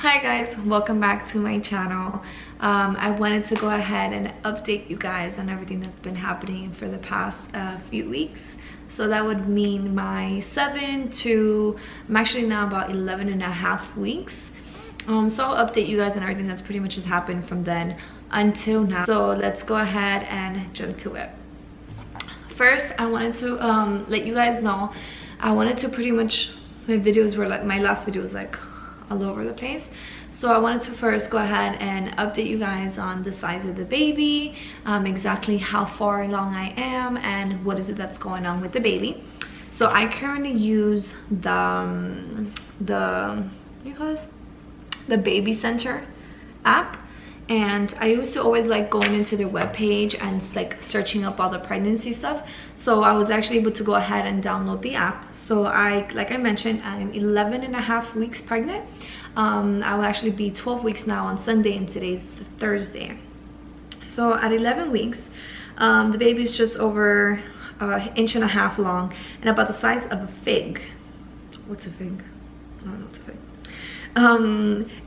Hi guys, welcome back to my channel. I wanted to go ahead and update you guys on everything that's been happening for the past few weeks. So that would mean my 7 to, I'm actually now about 11 and a half weeks. So I'll update you guys on everything that's pretty much has happened from then until now. So let's go ahead and jump to it. First, I wanted to let you guys know, I wanted to pretty much, my videos were like, my last video was like all over the place. So I wanted to first go ahead and update you guys on the size of the baby, exactly how far along I am, and what is it that's going on with the baby. So I currently use the what do you call this? The Baby Center app. And I used to always like going into their webpage and like searching up all the pregnancy stuff. So I was actually able to go ahead and download the app. So like I mentioned, I'm 11 and a half weeks pregnant. I will actually be 12 weeks now on Sunday, and today's Thursday. So at 11 weeks, the baby's just over an inch and a half long and about the size of a fig. What's a fig? I don't know what's a fig.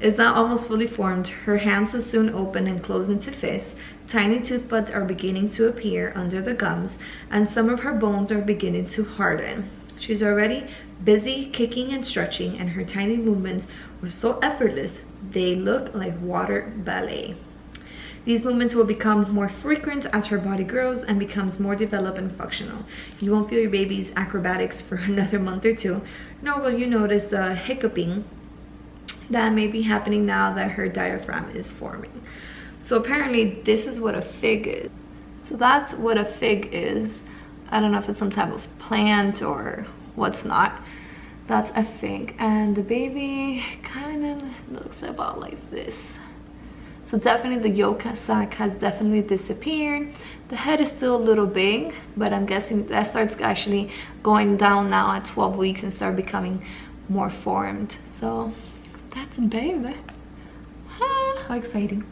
Is now almost fully formed. Her hands will soon open and close into fists. Tiny tooth buds are beginning to appear under the gums, and some of her bones are beginning to harden. She's already busy kicking and stretching, and her tiny movements were so effortless they look like water ballet. These movements will become more frequent as her body grows and becomes more developed and functional. You won't feel your baby's acrobatics for another month or two, nor will you notice the hiccuping that may be happening now that her diaphragm is forming. So apparently this is what a fig is. So that's what a fig is. I don't know if it's some type of plant or what's not. That's a fig, and the baby kind of looks about like this. So definitely the yolk sac has definitely disappeared. The head is still a little big, but I'm guessing that starts actually going down now at 12 weeks and start becoming more formed. So that's a baby. How exciting.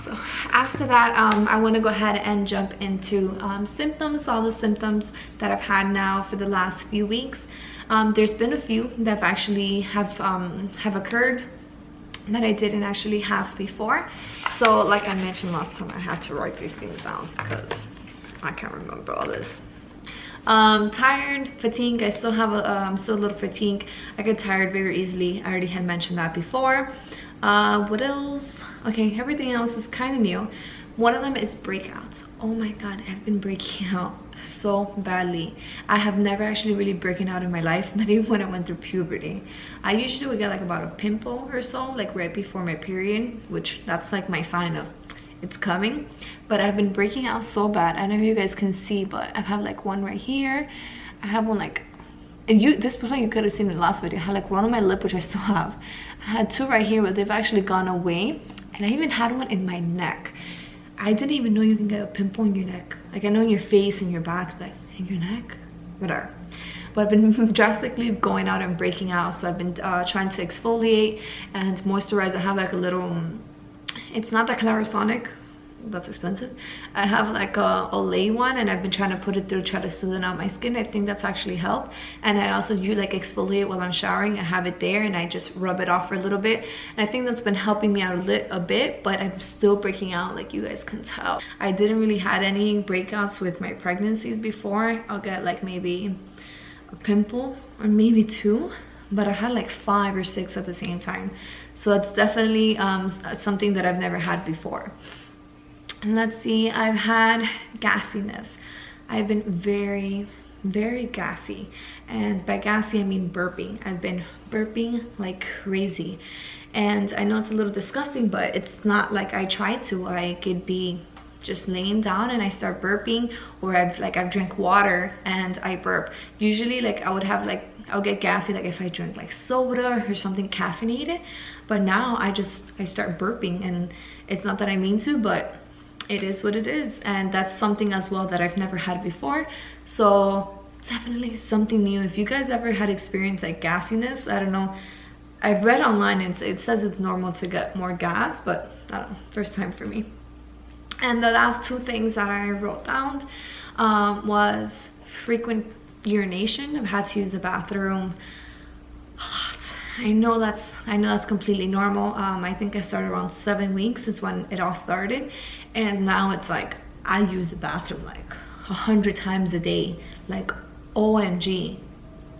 So after that, I want to go ahead and jump into symptoms, all the symptoms that I've had now for the last few weeks. There's been a few that actually have occurred that I didn't actually have before. So like I mentioned last time, I had to write these things down because I can't remember all this. Tired, fatigue. I still have still a little fatigue. I get tired very easily. I already had mentioned that before. What else? Okay, everything else is kind of new. One of them is breakouts. Oh my god, I've been breaking out so badly. I have never actually really broken out in my life, not even when I went through puberty. I usually would get like about a pimple or so, like right before my period, which that's like my sign of it's coming. But I've been breaking out so bad. I don't know if you guys can see, but I have like one right here. I have one like, this probably you could have seen in the last video. I had like one on my lip, which I still have. I had two right here, but they've actually gone away. And I even had one in my neck. I didn't even know you can get a pimple in your neck. Like I know in your face and your back, but in your neck, whatever. But I've been drastically going out and breaking out. So I've been trying to exfoliate and moisturize. I have like a little, it's not the Clarisonic, that's expensive. I have like a Olay one, and I've been trying to put it through, try to smoothen out my skin. I think that's actually helped. And I also do like exfoliate while I'm showering. I have it there and I just rub it off for a little bit, and I think that's been helping me out a bit, but I'm still breaking out, like you guys can tell. I didn't really had any breakouts with my pregnancies before. I'll get like maybe a pimple or maybe two, but I had like 5 or 6 at the same time. So that's definitely something that I've never had before. And let's see, I've had gassiness. I've been very, very gassy. And by gassy, I mean burping. I've been burping like crazy. And I know it's a little disgusting, but it's not like I try to. I could be just laying down and I start burping, or I've drank water and I burp. Usually like I'll get gassy like if I drink like soda or something caffeinated, but now I start burping, and it's not that I mean to, but it is what it is. And that's something as well that I've never had before. So definitely something new. If you guys ever had experience like gassiness, I don't know, I've read online and it says it's normal to get more gas, but I don't know, first time for me. And the last 2 things that I wrote down was frequent urination. I've had to use the bathroom a lot. I know that's completely normal. I think I started around 7 weeks is when it all started, and now it's like I use the bathroom like 100 times a day. Like, OMG,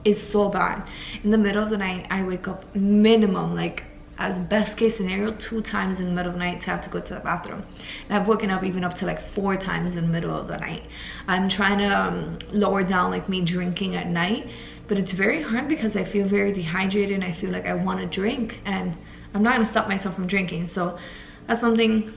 it's so bad. In the middle of the night, I wake up minimum, like as best case scenario, 2 times in the middle of the night to have to go to the bathroom. And I've woken up even up to like 4 times in the middle of the night. I'm trying to lower down like me drinking at night, but it's very hard because I feel very dehydrated and I feel like I want to drink, and I'm not gonna stop myself from drinking. So that's something,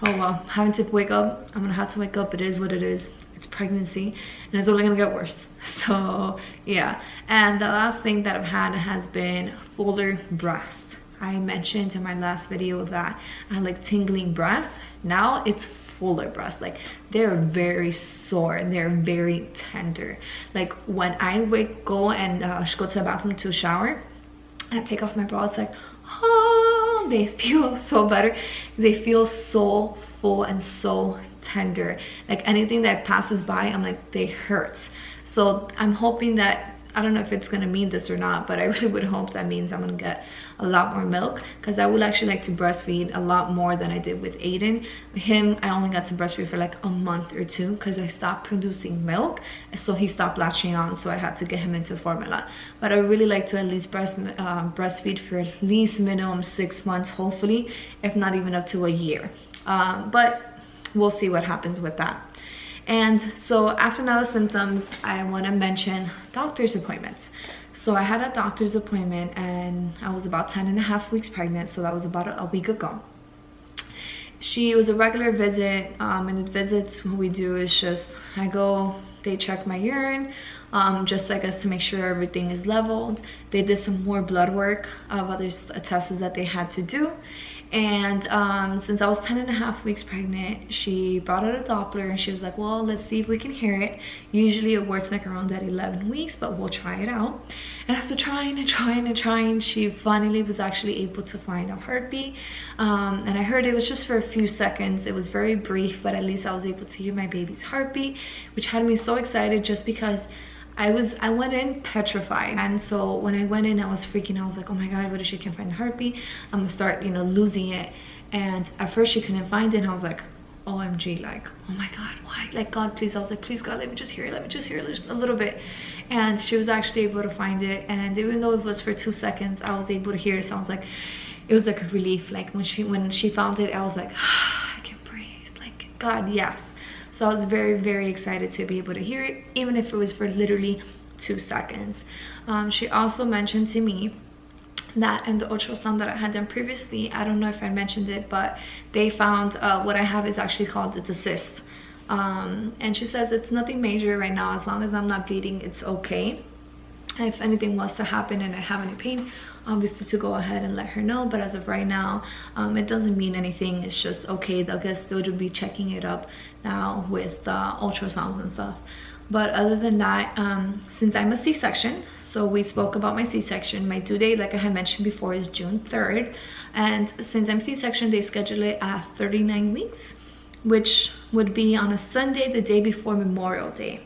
oh well, having to wake up, I'm gonna have to wake up. It is what it is. It's pregnancy and it's only gonna get worse. So yeah. And the last thing that I've had has been fuller breast. I mentioned in my last video that I had like tingling breasts. Now it's fuller breasts. Like, they're very sore and they're very tender. Like, when I go and go to the bathroom to shower and take off my bra, it's like, oh, they feel so better. They feel so full and so tender. Like, anything that passes by, I'm like, they hurt. So I'm hoping that, I don't know if it's gonna mean this or not, but I really would hope that means I'm gonna get a lot more milk, because I would actually like to breastfeed a lot more than I did with Aiden. Him, I only got to breastfeed for like a month or 2 because I stopped producing milk, so he stopped latching on, so I had to get him into formula. But I really like to at least breastfeed for at least minimum 6 months, hopefully, if not even up to a year. But we'll see what happens with that. And so after now the symptoms, I want to mention doctor's appointments. So I had a doctor's appointment and I was about 10.5 weeks pregnant, so that was about a week ago. She was a regular visit, and the visits, what we do is just, I go, they check my urine, just I guess to make sure everything is leveled. They did some more blood work of other tests that they had to do. And since I was 10.5 weeks pregnant, she brought out a Doppler and she was like, well, let's see if we can hear it. Usually it works like around that 11 weeks, but we'll try it out. And after trying, she finally was actually able to find a heartbeat. And I heard it was just for a few seconds. It was very brief, but at least I was able to hear my baby's heartbeat, which had me so excited just because I went in petrified. And so when I went in, I was freaking. I was like, oh my god, what if she can't find the heartbeat? I'm gonna start, you know, losing it. And at first she couldn't find it, and I was like, OMG, like, oh my god, why? Like, God, please. I was like, please God, let me just hear it just a little bit. And she was actually able to find it, and even though it was for 2 seconds, I was able to hear it. So I was like, it was like a relief. Like, when she found it, I was like, I can breathe. Like, God, yes. So I was very, very excited to be able to hear it, even if it was for literally 2 seconds. She also mentioned to me that in the ultrasound that I had done previously, I don't know if I mentioned it, but they found what I have is actually called a cyst. And she says it's nothing major right now. As long as I'm not bleeding, it's okay. If anything was to happen and I have any pain, obviously to go ahead and let her know. But as of right now, it doesn't mean anything. It's just okay. I guess they'll be checking it up now with ultrasounds and stuff. But other than that, since I'm a C-section, so we spoke about my C-section. My due date, like I had mentioned before, is June 3rd. And since I'm C-section, they schedule it at 39 weeks, which would be on a Sunday, the day before Memorial Day.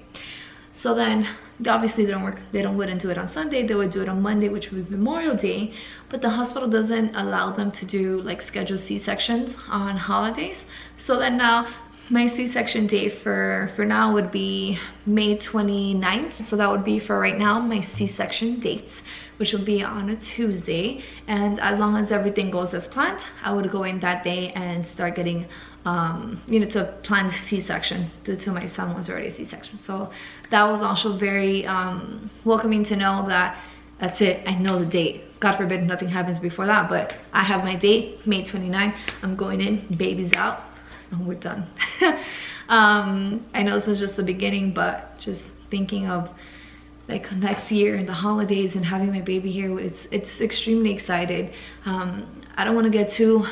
So then, obviously wouldn't do it on Sunday. They would do it on Monday, which would be Memorial Day. But the hospital doesn't allow them to do like scheduled C-sections on holidays. So then now my C-section date for now would be May 29th. So that would be for right now my C-section dates, which will be on a Tuesday. And as long as everything goes as planned, I would go in that day and start getting you know, to plan C-section due to my son was already a C-section. So that was also very welcoming to know that that's it. I know the date. God forbid nothing happens before that, but I have my date, May 29. I'm going in, baby's out, and we're done. I know this is just the beginning, but just thinking of like next year and the holidays and having my baby here, it's extremely excited. I don't want to get too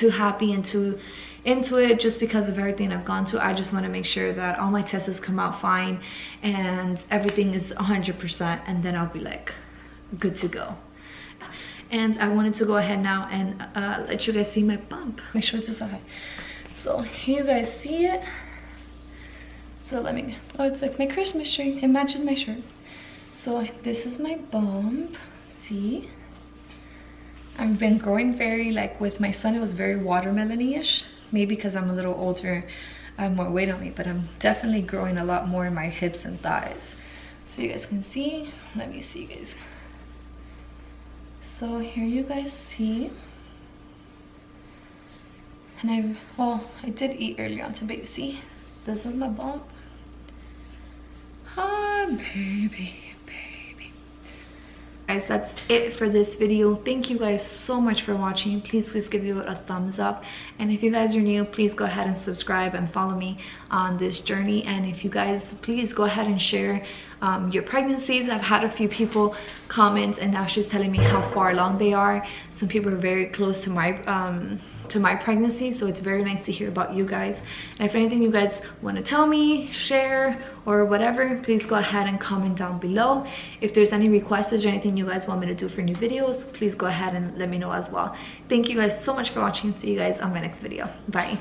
happy and too into it just because of everything I've gone through. I just want to make sure that all my tests come out fine and everything is 100%, and then I'll be like good to go. And I wanted to go ahead now and let you guys see my bump. Make sure it's so high. So here you guys see it. So let me, oh, it's like my Christmas tree. It matches my shirt. So this is my bump. See? I've been growing very, like with my son, it was very watermelon-ish. Maybe because I'm a little older, I have more weight on me, but I'm definitely growing a lot more in my hips and thighs. So you guys can see, let me see you guys. So here you guys see. And I did eat earlier on today. See, this is my bump. Ah, baby. Guys, that's it for this video. Thank you guys so much for watching. Please give you a thumbs up, and if you guys are new, please go ahead and subscribe and follow me on this journey. And if you guys, please go ahead and share your pregnancies. I've had a few people comment and now she's telling me how far along they are. Some people are very close to my pregnancy, so it's very nice to hear about you guys. And if anything you guys want to tell me, share, or whatever, please go ahead and comment down below. If there's any requests or anything you guys want me to do for new videos, please go ahead and let me know as well. Thank you guys so much for watching. See you guys on my next video. Bye.